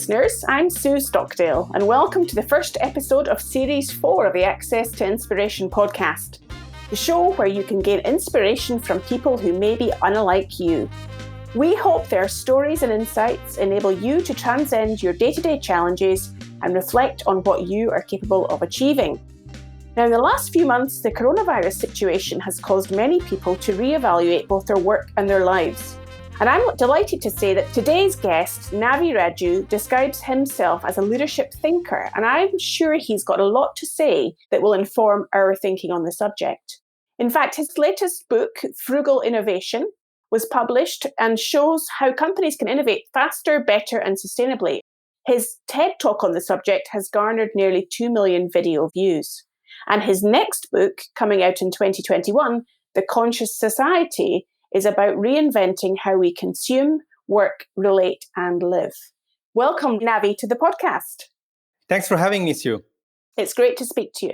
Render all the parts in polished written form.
listeners. I'm Sue Stockdale, and welcome to the first episode of Series 4 of the Access to Inspiration podcast, the show where you can gain inspiration from people who may be unlike you. We hope their stories and insights enable you to transcend your day-to-day challenges and reflect on what you are capable of achieving. Now, in the last few months, the coronavirus situation has caused many people to reevaluate both their work and their lives. And I'm delighted to say that today's guest, Navi Radjou, describes himself as a leadership thinker, and I'm sure he's got a lot to say that will inform our thinking on the subject. In fact, his latest book, Frugal Innovation, was published and shows how companies can innovate faster, better, and sustainably. His TED Talk on the subject has garnered nearly 2 million video views. And his next book, coming out in 2021, The Conscious Society, is about reinventing how we consume, work, relate, and live. Welcome, Navi, to the podcast. Thanks for having me, Sue. It's great to speak to you.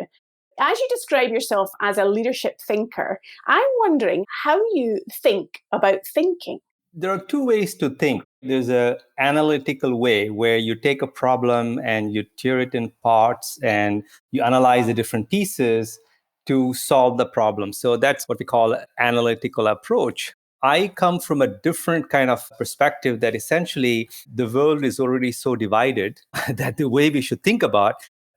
As you describe yourself as a leadership thinker, I'm wondering how you think about thinking. There are two ways to think. There's an analytical way where you take a problem and you tear it in parts and you analyze the different pieces to solve the problem. So that's what we call analytical approach. I come from a different kind of perspective that essentially the world is already so divided that the way we should think about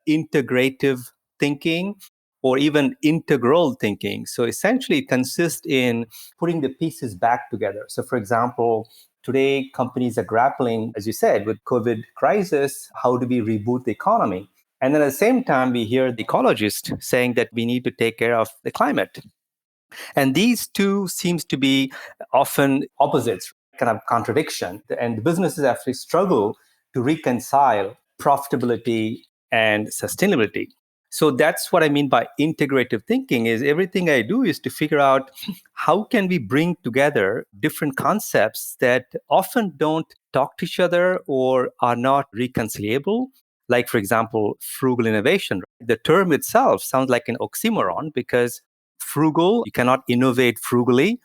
integrative thinking or even integral thinking. So essentially it consists in putting the pieces back together. So for example, today companies are grappling, as you said, with COVID crisis. How do we reboot the economy? And then at the same time, we hear the ecologists saying that we need to take care of the climate. And these two seems to be often opposites, kind of contradiction. And the businesses actually struggle to reconcile profitability and sustainability. So that's what I mean by integrative thinking is everything I do is to figure out how can we bring together different concepts that often don't talk to each other or are not reconcilable. Like, for example, frugal innovation. The term itself sounds like an oxymoron because frugal, you cannot innovate frugally.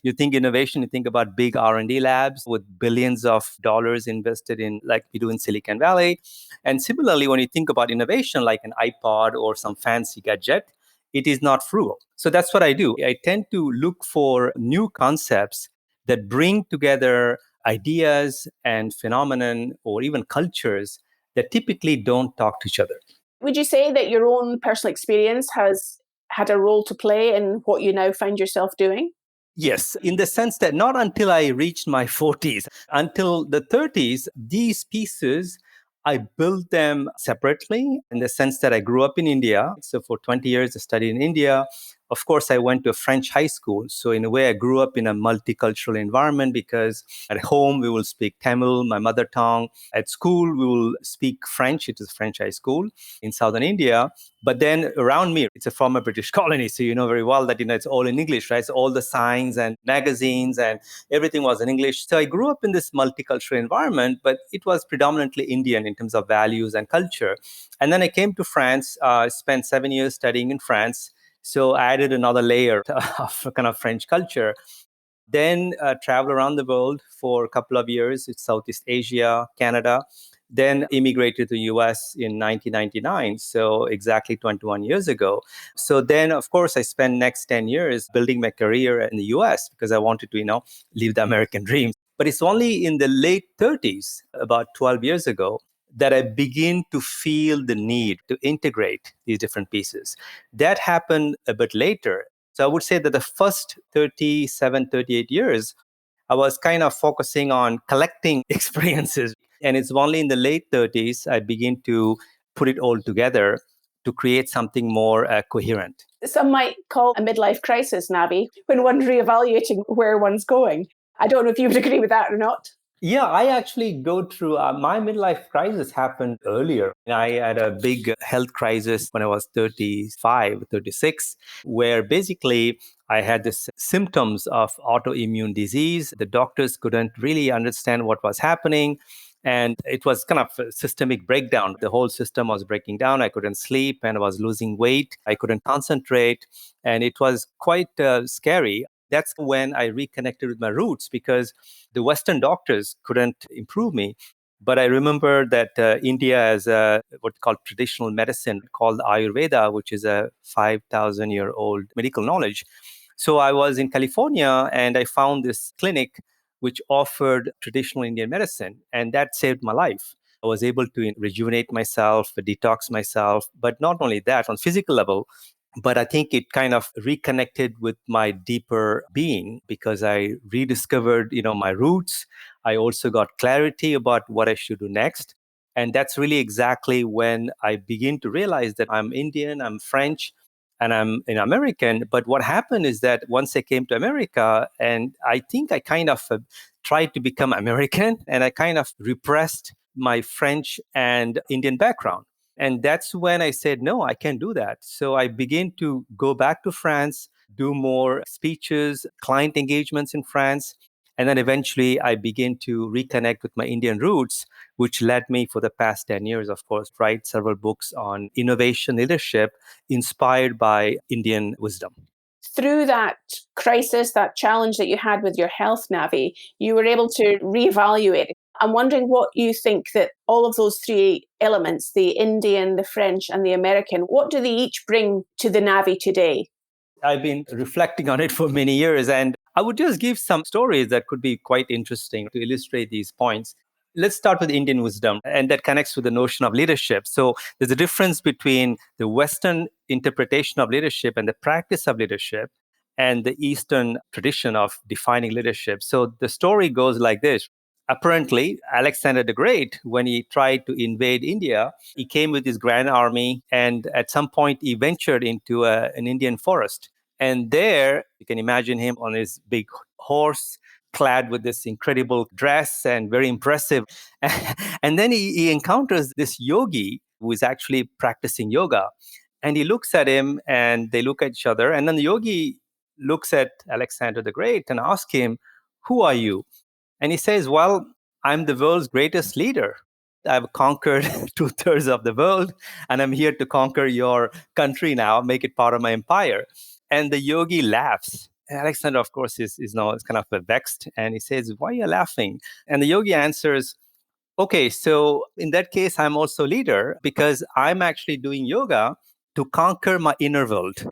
You think innovation, you think about big R&D labs with billions of dollars invested in, like we do in Silicon Valley. And similarly, when you think about innovation, like an iPod or some fancy gadget, it is not frugal. So that's what I do. I tend to look for new concepts that bring together ideas and phenomenon or even cultures that typically don't talk to each other. Would you say that your own personal experience has had a role to play in what you now find yourself doing? Yes, in the sense that not until I reached my 40s, until the 30s, these pieces, I built them separately in the sense that I grew up in India. So for 20 years, I studied in India. Of course, I went to a French high school. So in a way, I grew up in a multicultural environment because at home, we will speak Tamil, my mother tongue. At school, we will speak French. It is a French high school in southern India. But then around me, it's a former British colony. So you know very well that, it's all in English, right? So all the signs and magazines and everything was in English. So I grew up in this multicultural environment, but it was predominantly Indian in terms of values and culture. And then I came to France, spent 7 years studying in France. So I added another layer of kind of French culture. Then traveled around the world for a couple of years in Southeast Asia, Canada. Then immigrated to the US in 1999, so exactly 21 years ago. So then, of course, I spent next 10 years building my career in the US because I wanted to, live the American dream. But it's only in the late 30s, about 12 years ago, that I begin to feel the need to integrate these different pieces. That happened a bit later. So I would say that the first 37, 38 years, I was kind of focusing on collecting experiences. And it's only in the late 30s, I begin to put it all together to create something more coherent. Some might call a midlife crisis, Navi, when one's reevaluating where one's going. I don't know if you would agree with that or not. Yeah, I actually go through my midlife crisis happened earlier. I had a big health crisis when I was 35, 36, where basically I had this symptoms of autoimmune disease. The doctors couldn't really understand what was happening. And it was kind of a systemic breakdown. The whole system was breaking down. I couldn't sleep and I was losing weight. I couldn't concentrate. And it was quite scary. That's when I reconnected with my roots because the Western doctors couldn't improve me. But I remember that India has what called traditional medicine called Ayurveda, which is a 5,000-year-old medical knowledge. So I was in California and I found this clinic which offered traditional Indian medicine, and that saved my life. I was able to rejuvenate myself, detox myself, but not only that, on physical level, but I think it kind of reconnected with my deeper being because I rediscovered, my roots. I also got clarity about what I should do next. And that's really exactly when I begin to realize that I'm Indian, I'm French, and I'm an American. But what happened is that once I came to America, and I think I kind of tried to become American, and I kind of repressed my French and Indian background. And that's when I said, no, I can't do that. So I began to go back to France, do more speeches, client engagements in France. And then eventually I began to reconnect with my Indian roots, which led me for the past 10 years, of course, write several books on innovation leadership inspired by Indian wisdom. Through that crisis, that challenge that you had with your health, Navi, you were able to reevaluate. I'm wondering what you think that all of those three elements, the Indian, the French, and the American, what do they each bring to the Navi today? I've been reflecting on it for many years, and I would just give some stories that could be quite interesting to illustrate these points. Let's start with Indian wisdom, and that connects with the notion of leadership. So there's a difference between the Western interpretation of leadership and the practice of leadership and the Eastern tradition of defining leadership. So the story goes like this. Apparently, Alexander the Great, when he tried to invade India, he came with his grand army, and at some point he ventured into an Indian forest. And there, you can imagine him on his big horse, clad with this incredible dress and very impressive. And then he encounters this yogi who is actually practicing yoga. And he looks at him and they look at each other. And then the yogi looks at Alexander the Great and asks him, "Who are you?" And he says, "Well, I'm the world's greatest leader. I've conquered 2/3 of the world, and I'm here to conquer your country now, make it part of my empire." And the yogi laughs. Alexander, of course, is now kind of vexed, and he says, "Why are you laughing?" And the yogi answers, "Okay, so in that case, I'm also leader because I'm actually doing yoga to conquer my inner world."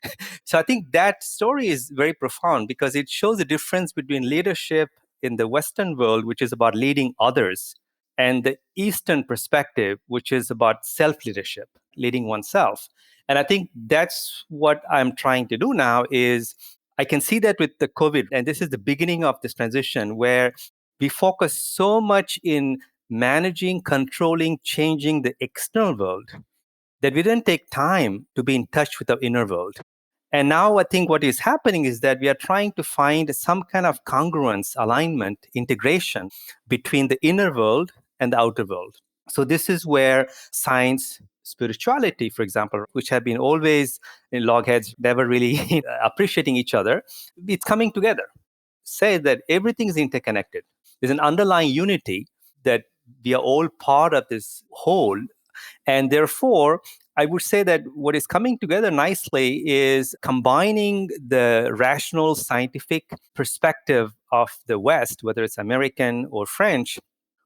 So I think that story is very profound because it shows the difference between leadership in the Western world, which is about leading others, and the Eastern perspective, which is about self-leadership, leading oneself. And I think that's what I'm trying to do now is I can see that with the COVID, and this is the beginning of this transition where we focus so much in managing, controlling, changing the external world that we didn't take time to be in touch with our inner world. And now I think what is happening is that we are trying to find some kind of congruence, alignment, integration between the inner world and the outer world. So this is where science, spirituality, for example, which have been always in logheads, never really appreciating each other, it's coming together. Say that everything is interconnected. There's an underlying unity that we are all part of this whole. And therefore, I would say that what is coming together nicely is combining the rational scientific perspective of the West, whether it's American or French,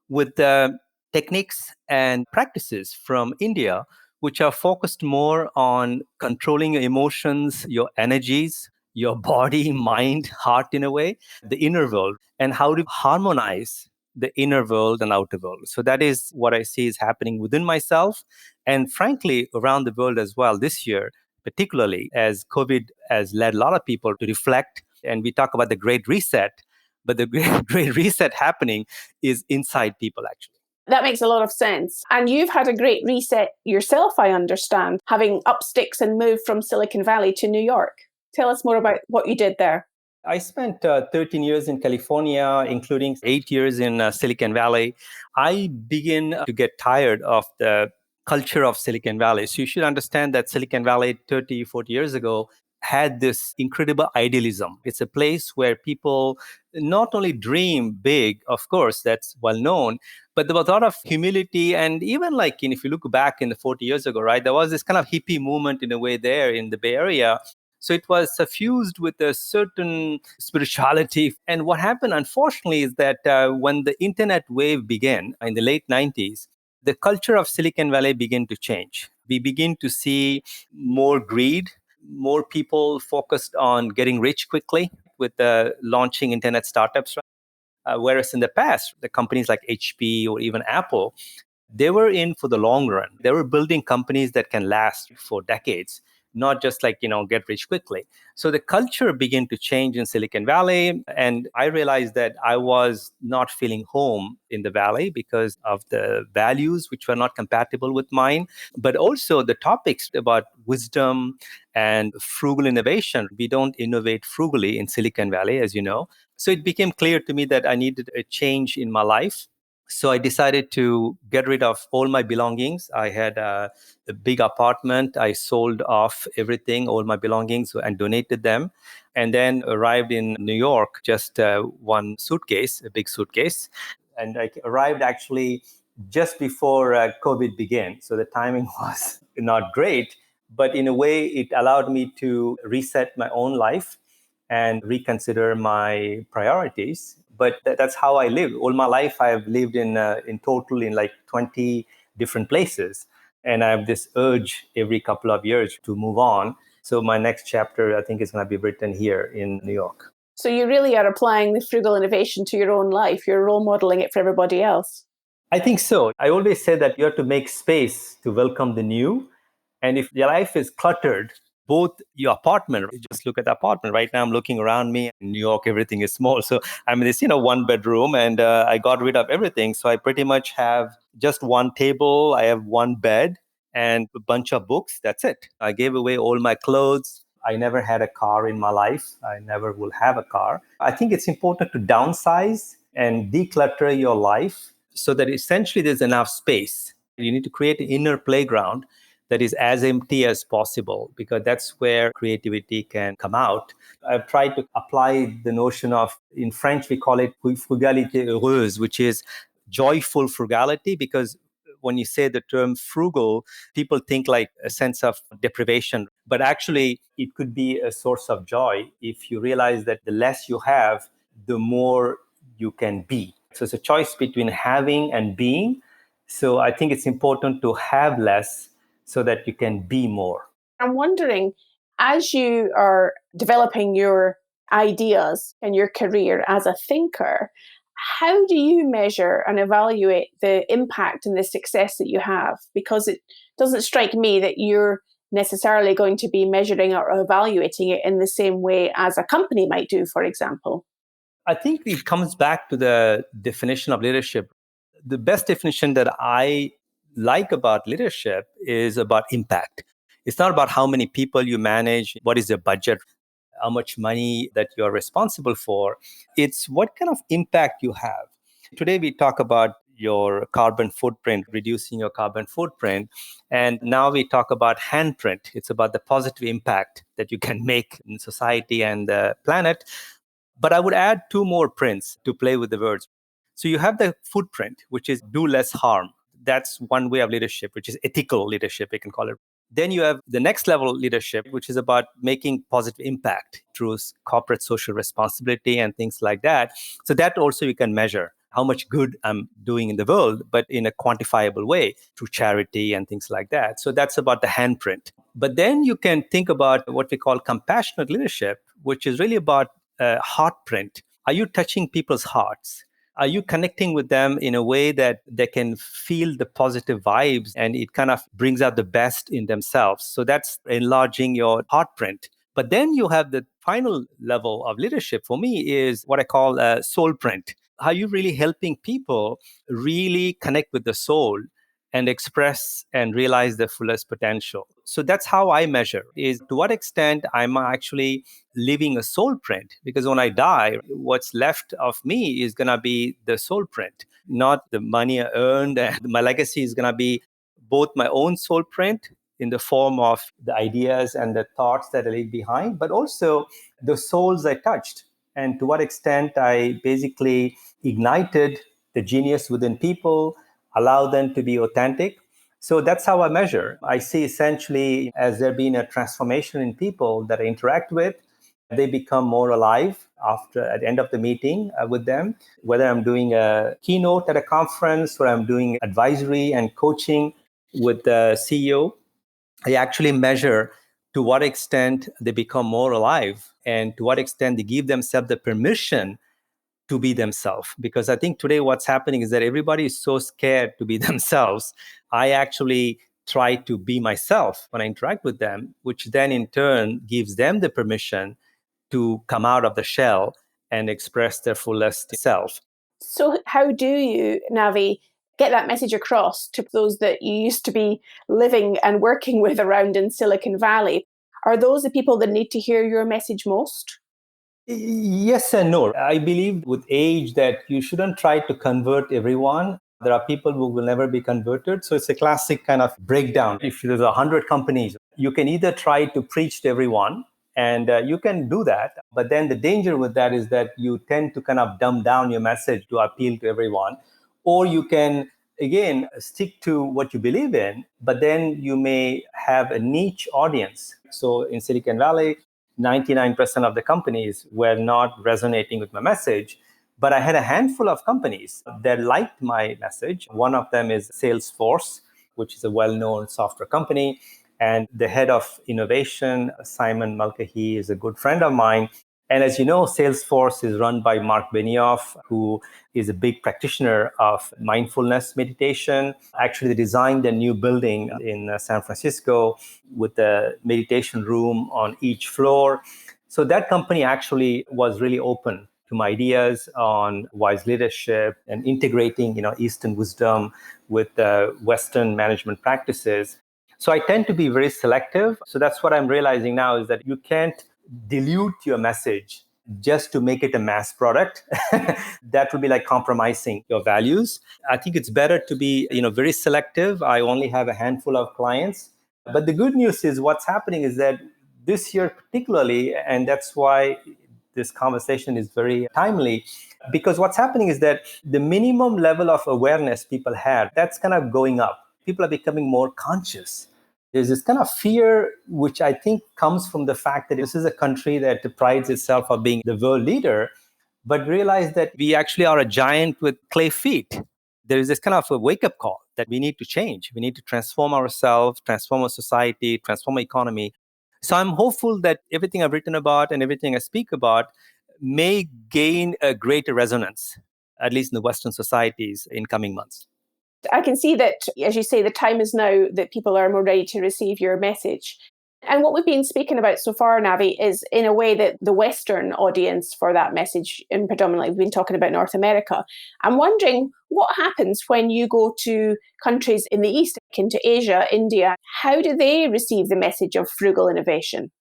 with the techniques and practices from India, which are focused more on controlling your emotions, your energies, your body, mind, heart, in a way, the inner world, and how to harmonize the inner world and outer world. So that is what I see is happening within myself and frankly around the world as well this year, particularly as COVID has led a lot of people to reflect. And we talk about the great reset, but the great reset happening is inside people, actually. That makes a lot of sense. And you've had a great reset yourself, I understand, having up sticks and moved from Silicon Valley to New York. Tell us more about what you did there. I spent 13 years in California, including 8 years in Silicon Valley. I begin to get tired of the culture of Silicon Valley. So you should understand that Silicon Valley 30, 40 years ago had this incredible idealism. It's a place where people not only dream big, of course, that's well known, but there was a lot of humility. And even like, if you look back in the 40 years ago, right, there was this kind of hippie movement in a way there in the Bay Area. So it was suffused with a certain spirituality. And what happened, unfortunately, is that when the internet wave began in the late 90s, the culture of Silicon Valley began to change. We begin to see more greed, more people focused on getting rich quickly with launching internet startups. Whereas in the past, the companies like HP or even Apple, they were in for the long run. They were building companies that can last for decades, not just like, get rich quickly. So the culture began to change in Silicon Valley. And I realized that I was not feeling home in the Valley because of the values which were not compatible with mine, but also the topics about wisdom and frugal innovation. We don't innovate frugally in Silicon Valley, as you know. So it became clear to me that I needed a change in my life. So I decided to get rid of all my belongings. I had a big apartment. I sold off everything, all my belongings, and donated them. And then arrived in New York, just one suitcase, a big suitcase. And I arrived actually just before COVID began. So the timing was not great, but in a way, it allowed me to reset my own life and reconsider my priorities. But that's how I live. All my life, I have lived in total in like 20 different places. And I have this urge every couple of years to move on. So my next chapter, I think, is going to be written here in New York. So you really are applying the frugal innovation to your own life. You're role modeling it for everybody else. I think so. I always say that you have to make space to welcome the new. And if your life is cluttered, both your apartment, just look at the apartment. Right now, I'm looking around me in New York, everything is small. So I'm in this, one bedroom and I got rid of everything. So I pretty much have just one table. I have one bed and a bunch of books. That's it. I gave away all my clothes. I never had a car in my life. I never will have a car. I think it's important to downsize and declutter your life so that essentially there's enough space. You need to create an inner playground that is as empty as possible, because that's where creativity can come out. I've tried to apply the notion of, in French, we call it frugalité heureuse, which is joyful frugality, because when you say the term frugal, people think like a sense of deprivation. But actually, it could be a source of joy if you realize that the less you have, the more you can be. So it's a choice between having and being. So I think it's important to have less so that you can be more. I'm wondering, as you are developing your ideas in your career as a thinker, how do you measure and evaluate the impact and the success that you have? Because it doesn't strike me that you're necessarily going to be measuring or evaluating it in the same way as a company might do, for example. I think it comes back to the definition of leadership. The best definition that I like about leadership is about impact. It's not about how many people you manage, what is your budget, how much money that you're responsible for. It's what kind of impact you have. Today, we talk about your carbon footprint, reducing your carbon footprint. And now we talk about handprint. It's about the positive impact that you can make in society and the planet. But I would add two more prints to play with the words. So you have the footprint, which is do less harm. That's one way of leadership, which is ethical leadership, we can call it. Then you have the next level leadership, which is about making positive impact through corporate social responsibility and things like that. So that also you can measure how much good I'm doing in the world, but in a quantifiable way through charity and things like that. So that's about the handprint. But then you can think about what we call compassionate leadership, which is really about heart print. Are you touching people's hearts? Are you connecting with them in a way that they can feel the positive vibes and it kind of brings out the best in themselves? So that's enlarging your heart print. But then you have the final level of leadership for me is what I call a soul print. Are you really helping people really connect with the soul and express and realize their fullest potential? So that's how I measure, is to what extent I'm actually leaving a soul print. Because when I die, what's left of me is going to be the soul print, not the money I earned. And my legacy is going to be both my own soul print in the form of the ideas and the thoughts that I leave behind, but also the souls I touched. And to what extent I basically ignited the genius within people, allow them to be authentic, So that's how I measure. I see essentially as there been a transformation in people that I interact with, they become more alive after at the end of the meeting with them. Whether I'm doing a keynote at a conference or I'm doing advisory and coaching with the CEO, I actually measure to what extent they become more alive and to what extent they give themselves the permission to be themselves. Because I think today what's happening is that everybody is so scared to be themselves. I actually try to be myself when I interact with them, which then in turn gives them the permission to come out of the shell and express their fullest self. So, how do you, Navi, get that message across to those that you used to be living and working with around in Silicon Valley? Are those the people that need to hear your message most? Yes and no. I believe with age that you shouldn't try to convert everyone. There are people who will never be converted. So it's a classic kind of breakdown. If there's 100 companies, you can either try to preach to everyone, and you can do that. But then the danger with that is that you tend to kind of dumb down your message to appeal to everyone. Or you can, again, stick to what you believe in, but then you may have a niche audience. So in Silicon Valley, 99% of the companies were not resonating with my message. But I had a handful of companies that liked my message. One of them is Salesforce, which is a well known software company. And the head of innovation, Simon Mulcahy, is a good friend of mine. And as you know, Salesforce is run by Mark Benioff, who is a big practitioner of mindfulness meditation. Actually, they designed a new building in San Francisco with a meditation room on each floor. So that company actually was really open to my ideas on wise leadership and integrating, Eastern wisdom with Western management practices. So I tend to be very selective. So that's what I'm realizing now is that you can't dilute your message just to make it a mass product. That would be like compromising your values. I think it's better to be, very selective. I only have a handful of clients. But the good news is what's happening is that this year particularly, and that's why this conversation is very timely, because what's happening is that the minimum level of awareness people have, that's kind of going up. People are becoming more conscious. There's this kind of fear, which I think comes from the fact that this is a country that prides itself on being the world leader, but realize that we actually are a giant with clay feet. There is this kind of a wake up call that we need to change. We need to transform ourselves, transform our society, transform our economy. So I'm hopeful that everything I've written about and everything I speak about may gain a greater resonance, at least in the Western societies in coming months. I can see that, as you say, the time is now that people are more ready to receive your message. And what we've been speaking about so far, Navi, is in a way that the Western audience for that message, and predominantly we've been talking about North America. I'm wondering what happens when you go to countries in the East, into Asia, India. How do they receive the message of frugal innovation?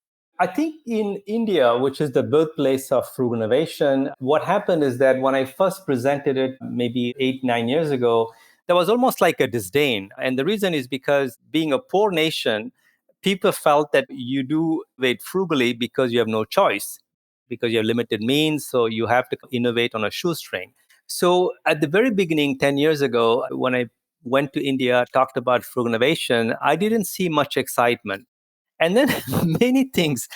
I think in India, which is the birthplace of frugal innovation, what happened is that when I first presented it maybe 8, 9 years ago, there was almost like a disdain. And the reason is because being a poor nation, people felt that you do innovate frugally because you have no choice, because you have limited means. So you have to innovate on a shoestring. So at the very beginning, 10 years ago, when I went to India, talked about frugal innovation, I didn't see much excitement. And then many things,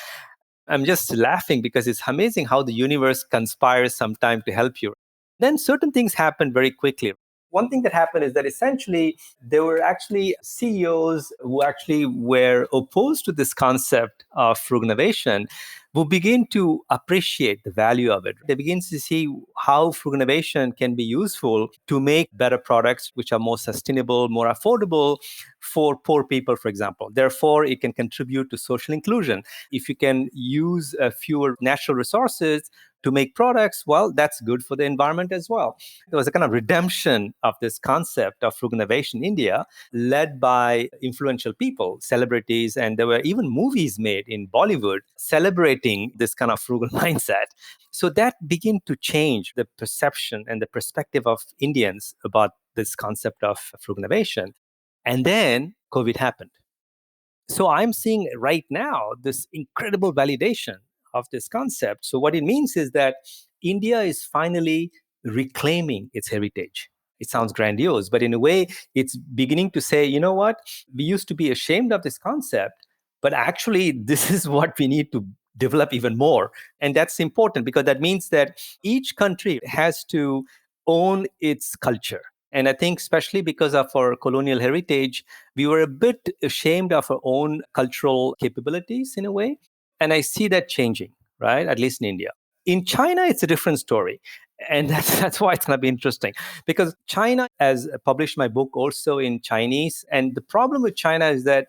I'm just laughing because it's amazing how the universe conspires sometime to help you. Then certain things happen very quickly. One thing that happened is that essentially there were actually CEOs who actually were opposed to this concept of frugal innovation who begin to appreciate the value of it. They begin to see how frugal innovation can be useful to make better products which are more sustainable, more affordable for poor people, for example. Therefore, it can contribute to social inclusion. If you can use fewer natural resources to make products, well, that's good for the environment as well. There was a kind of redemption of this concept of frugal innovation in India, led by influential people, celebrities, and there were even movies made in Bollywood celebrating this kind of frugal mindset. So that began to change the perception and the perspective of Indians about this concept of frugal innovation. And then COVID happened. So I'm seeing right now this incredible validation of this concept. So what it means is that India is finally reclaiming its heritage. It sounds grandiose, but in a way, it's beginning to say, you know what? We used to be ashamed of this concept, but actually, this is what we need to develop even more. And that's important because that means that each country has to own its culture. And I think, especially because of our colonial heritage, we were a bit ashamed of our own cultural capabilities in a way. And I see that changing, right? At least in India. In China, it's a different story. And that's why it's going to be interesting because China has published my book also in Chinese. And the problem with China is that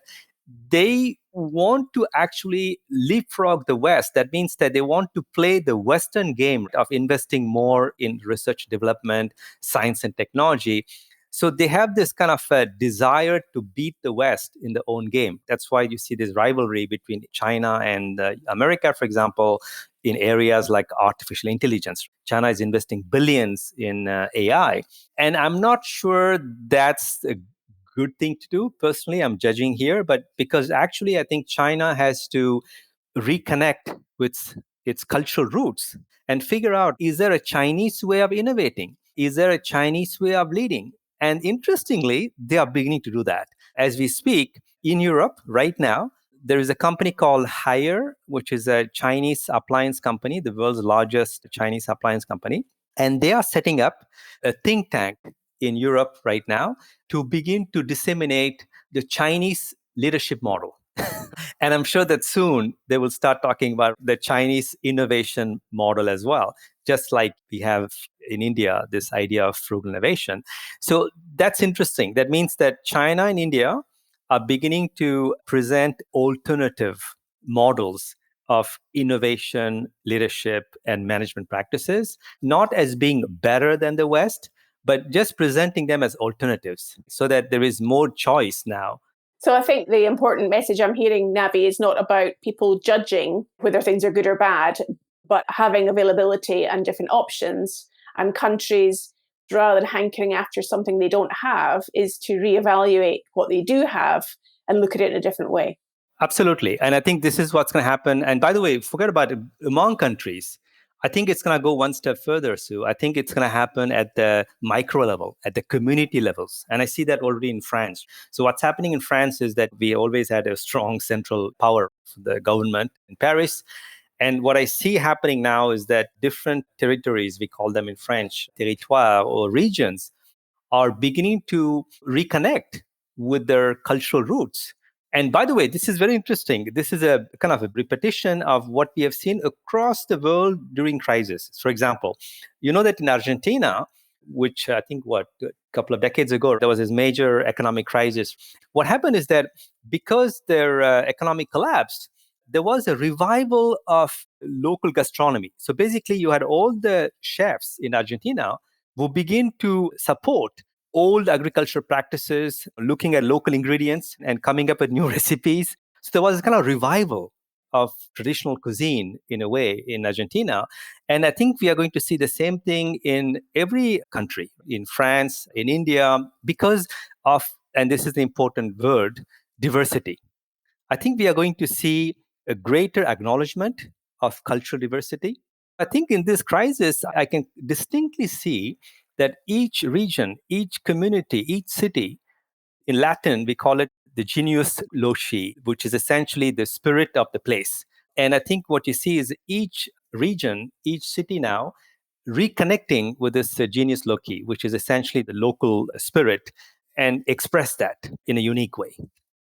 they want to actually leapfrog the West. That means that they want to play the Western game of investing more in research development, science, and technology. So they have this kind of a desire to beat the West in their own game. That's why you see this rivalry between China and America, for example, in areas like artificial intelligence. China is investing billions in AI. And I'm not sure that's a good thing to do. Personally, I'm judging here, but because actually I think China has to reconnect with its cultural roots and figure out, is there a Chinese way of innovating? Is there a Chinese way of leading? And interestingly, they are beginning to do that. As we speak, in Europe right now, there is a company called Haier, which is a Chinese appliance company, the world's largest Chinese appliance company. And they are setting up a think tank in Europe right now to begin to disseminate the Chinese leadership model. And I'm sure that soon they will start talking about the Chinese innovation model as well, just like we have in India, this idea of frugal innovation. So that's interesting. That means that China and India are beginning to present alternative models of innovation, leadership, and management practices, not as being better than the West, but just presenting them as alternatives so that there is more choice now. So I think the important message I'm hearing, Navi, is not about people judging whether things are good or bad, but having availability and different options, and countries, rather than hankering after something they don't have, is to reevaluate what they do have and look at it in a different way. Absolutely. And I think this is what's going to happen. And by the way, forget about it, among countries. I think it's going to go one step further, Sue. I think it's going to happen at the micro level, at the community levels. And I see that already in France. So what's happening in France is that we always had a strong central power, the government in Paris. And what I see happening now is that different territories, we call them in French, territoire or regions, are beginning to reconnect with their cultural roots. And by the way, this is very interesting. This is a kind of a repetition of what we have seen across the world during crises. For example, you know that in Argentina, which I think a couple of decades ago, there was this major economic crisis. What happened is that because their economy collapsed, there was a revival of local gastronomy. So basically, you had all the chefs in Argentina who begin to support old agricultural practices, looking at local ingredients and coming up with new recipes. So there was a kind of revival of traditional cuisine in a way in Argentina. And I think we are going to see the same thing in every country, in France, in India, because of, and this is the important word, diversity. I think we are going to see a greater acknowledgement of cultural diversity. I think in this crisis, I can distinctly see that each region, each community, each city, in Latin, we call it the genius loci, which is essentially the spirit of the place. And I think what you see is each region, each city now, reconnecting with this genius loci, which is essentially the local spirit, and express that in a unique way.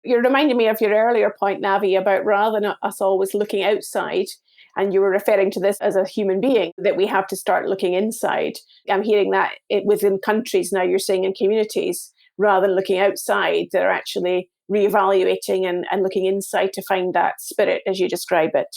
You're reminding me of your earlier point, Navi, about rather than us always looking outside, and you were referring to this as a human being, that we have to start looking inside. I'm hearing that within countries now, you're saying in communities, rather than looking outside, they're actually reevaluating and looking inside to find that spirit as you describe it.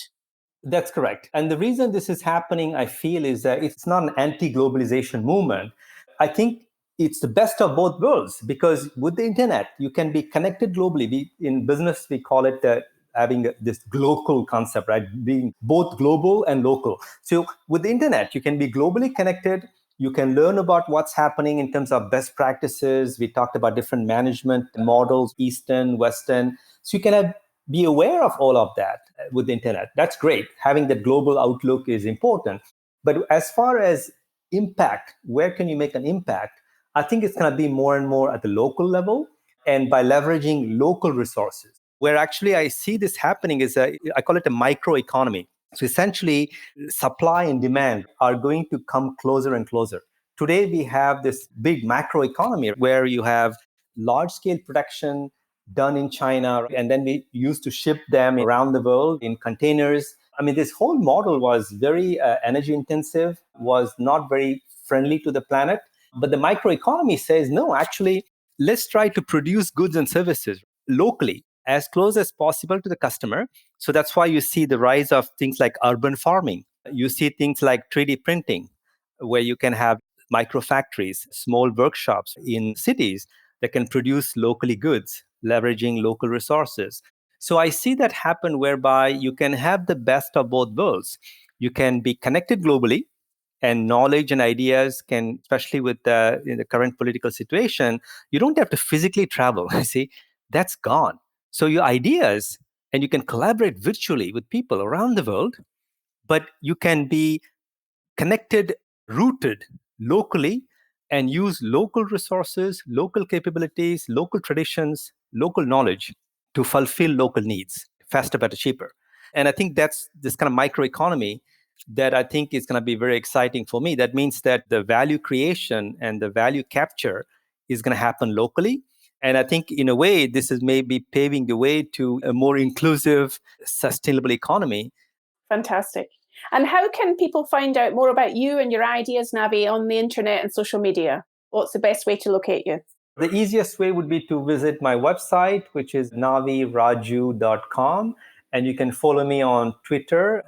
That's correct. And the reason this is happening, I feel, is that it's not an anti-globalization movement. I think it's the best of both worlds because with the internet, you can be connected globally. In business, we call it having this global concept, right? Being both global and local. So with the internet, you can be globally connected. You can learn about what's happening in terms of best practices. We talked about different management models, Eastern, Western. So you can be aware of all of that with the internet. That's great. Having that global outlook is important. But as far as impact, where can you make an impact? I think it's going to be more and more at the local level and by leveraging local resources. Where actually I see this happening is I call it a microeconomy. So essentially, supply and demand are going to come closer and closer. Today, we have this big macroeconomy where you have large scale production done in China, and then we used to ship them around the world in containers. I mean, this whole model was very energy intensive, was not very friendly to the planet. But the microeconomy says, no, actually, let's try to produce goods and services locally as close as possible to the customer. So that's why you see the rise of things like urban farming. You see things like 3D printing, where you can have micro factories, small workshops in cities that can produce locally goods, leveraging local resources. So I see that happen whereby you can have the best of both worlds. You can be connected globally, and knowledge and ideas can, especially with in the current political situation, you don't have to physically travel. See, that's gone. So your ideas, and you can collaborate virtually with people around the world, but you can be connected, rooted locally, and use local resources, local capabilities, local traditions, local knowledge to fulfill local needs faster, better, cheaper. And I think that's this kind of microeconomy that I think is going to be very exciting for me. That means that the value creation and the value capture is going to happen locally. And I think in a way, this is maybe paving the way to a more inclusive, sustainable economy. Fantastic. And how can people find out more about you and your ideas, Navi, on the internet and social media? What's the best way to locate you? The easiest way would be to visit my website, which is navirajou.com. And you can follow me on Twitter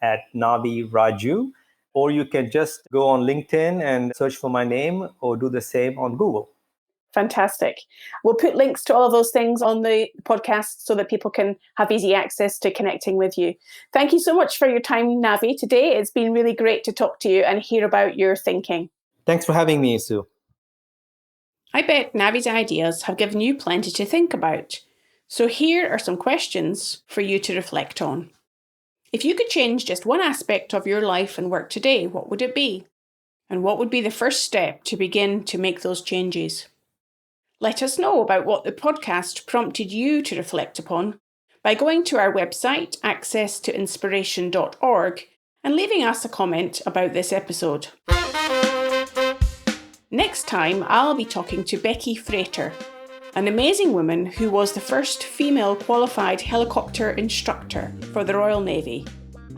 at Navi Radjou, or you can just go on LinkedIn and search for my name, or do the same on Google. Fantastic. We'll put links to all of those things on the podcast so that people can have easy access to connecting with you. Thank you so much for your time, Navi, today. It's been really great to talk to you and hear about your thinking. Thanks for having me, Sue. I bet Navi's ideas have given you plenty to think about. So here are some questions for you to reflect on. If you could change just one aspect of your life and work today, what would it be? And what would be the first step to begin to make those changes? Let us know about what the podcast prompted you to reflect upon by going to our website, accesstoinspiration.org, and leaving us a comment about this episode. Next time, I'll be talking to Becky Frater, an amazing woman who was the first female qualified helicopter instructor for the Royal Navy,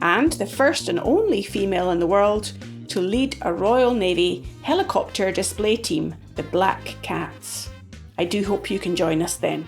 and the first and only female in the world to lead a Royal Navy helicopter display team, the Black Cats. I do hope you can join us then.